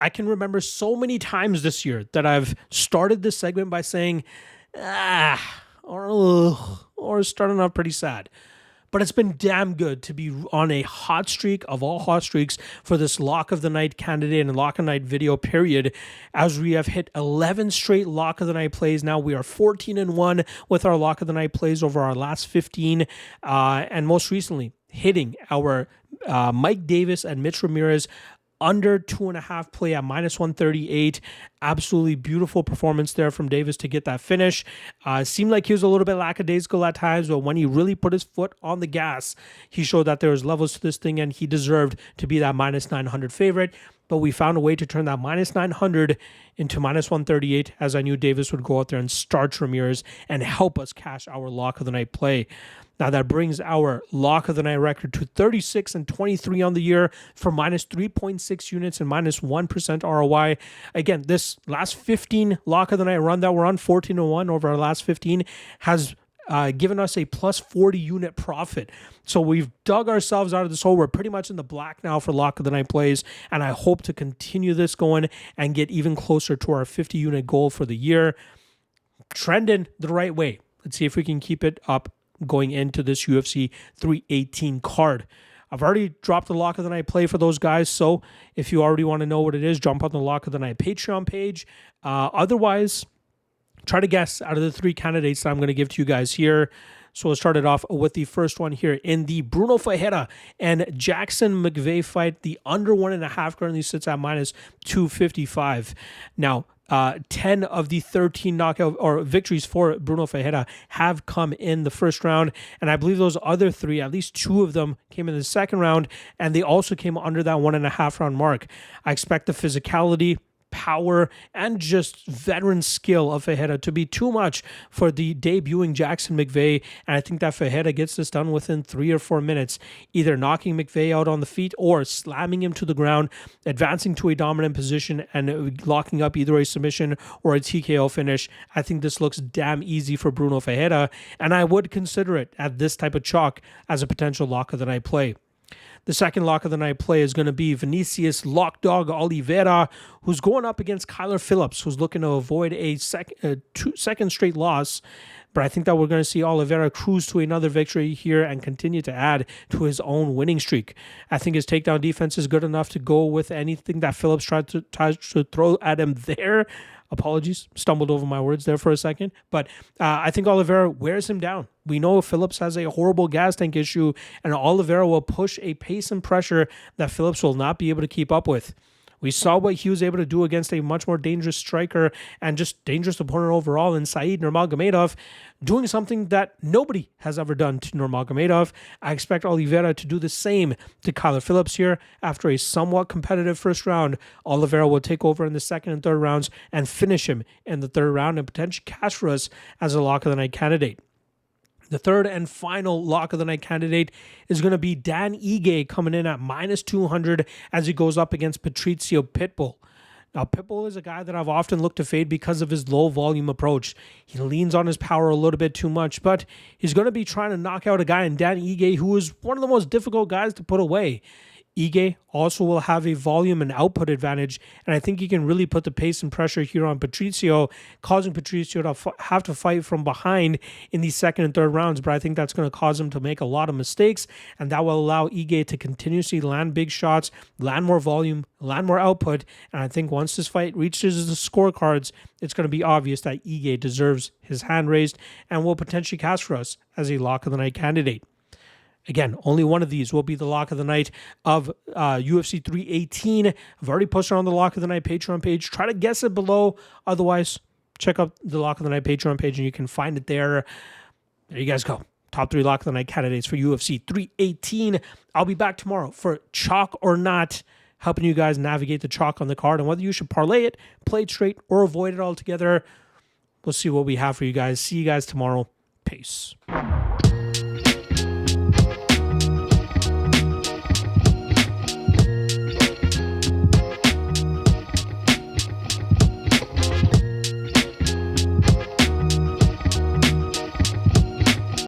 I can remember so many times this year that I've started this segment by saying, or starting off pretty sad. But it's been damn good to be on a hot streak of all hot streaks for this Lock of the Night candidate and Lock of the Night video period, as we have hit 11 straight Lock of the Night plays. Now we are 14-1 with our Lock of the Night plays over our last 15. And most recently, hitting our Mike Davis and Mitch Ramirez under 2.5 play at -138. Absolutely beautiful performance there from Davis to get that finish. Seemed like he was a little bit lackadaisical at times, but when he really put his foot on the gas, he showed that there was levels to this thing, and he deserved to be that -900 favorite. But we found a way to turn that -900 into -138, as I knew Davis would go out there and starch Ramirez and help us cash our Lock of the Night play. Now that brings our Lock of the Night record to 36-23 on the year for -3.6 units and -1% ROI. Again, this last 15 Lock of the Night run that we're on, 14-1 over our last 15, has given us a +40 unit profit. So we've dug ourselves out of this hole. We're pretty much in the black now for Lock of the Night plays, and I hope to continue this going and get even closer to our 50 unit goal for the year. Trending the right way. Let's see if we can keep it up going into this UFC 318 card. I've already dropped the Lock of the Night play for those guys, so if you already want to know what it is, jump on the Lock of the Night Patreon page. Otherwise, try to guess out of the 3 candidates that I'm going to give to you guys here. So we'll start it off with the first one here. In the Bruno Ferreira and Jackson McVeigh fight, the under 1.5 currently sits at -255. Now, 10 of the 13 knockout or victories for Bruno Ferreira have come in the first round, and I believe those other 3, at least 2 of them, came in the second round, and they also came under that 1.5 round mark. I expect the physicality, power, and just veteran skill of Ferreira to be too much for the debuting Jackson McVeigh, and I think that Ferreira gets this done within 3 or 4 minutes, either knocking McVeigh out on the feet or slamming him to the ground, advancing to a dominant position and locking up either a submission or a TKO finish. I think this looks damn easy for Bruno Ferreira, and I would consider it at this type of chalk as a potential Lock of the Night play. The second Lock of the Night play is going to be Vinicius Lockdog Oliveira, who's going up against Kyler Phillips, who's looking to avoid a second straight loss. But I think that we're going to see Oliveira cruise to another victory here and continue to add to his own winning streak. I think his takedown defense is good enough to go with anything that Phillips tries to throw at him there. Apologies, stumbled over my words there for a second. But I think Oliveira wears him down. We know Phillips has a horrible gas tank issue, and Oliveira will push a pace and pressure that Phillips will not be able to keep up with. We saw what he was able to do against a much more dangerous striker and just dangerous opponent overall in Said Nurmagomedov, doing something that nobody has ever done to Nurmagomedov. I expect Oliveira to do the same to Kyler Phillips here. After a somewhat competitive first round, Oliveira will take over in the second and third rounds and finish him in the third round and potentially cash for us as a Lock of the Night candidate. The third and final Lock of the Night candidate is going to be Dan Ige, coming in at -200 as he goes up against Patricio Pitbull. Now, Pitbull is a guy that I've often looked to fade because of his low volume approach. He leans on his power a little bit too much, but he's going to be trying to knock out a guy in Dan Ige who is one of the most difficult guys to put away. Ige also will have a volume and output advantage, and I think he can really put the pace and pressure here on Patricio, causing Patricio to have to fight from behind in the second and third rounds, but I think that's going to cause him to make a lot of mistakes, and that will allow Ige to continuously land big shots, land more volume, land more output, and I think once this fight reaches the scorecards, it's going to be obvious that Ige deserves his hand raised and will potentially cast for us as a Lock of the Night candidate. Again, only one of these will be the Lock of the Night of UFC 318. I've already posted on the Lock of the Night Patreon page. Try to guess it below. Otherwise, check out the Lock of the Night Patreon page and you can find it there. There you guys go. Top 3 Lock of the Night candidates for UFC 318. I'll be back tomorrow for Chalk or Not, helping you guys navigate the chalk on the card and whether you should parlay it, play it straight, or avoid it altogether. We'll see what we have for you guys. See you guys tomorrow. Peace.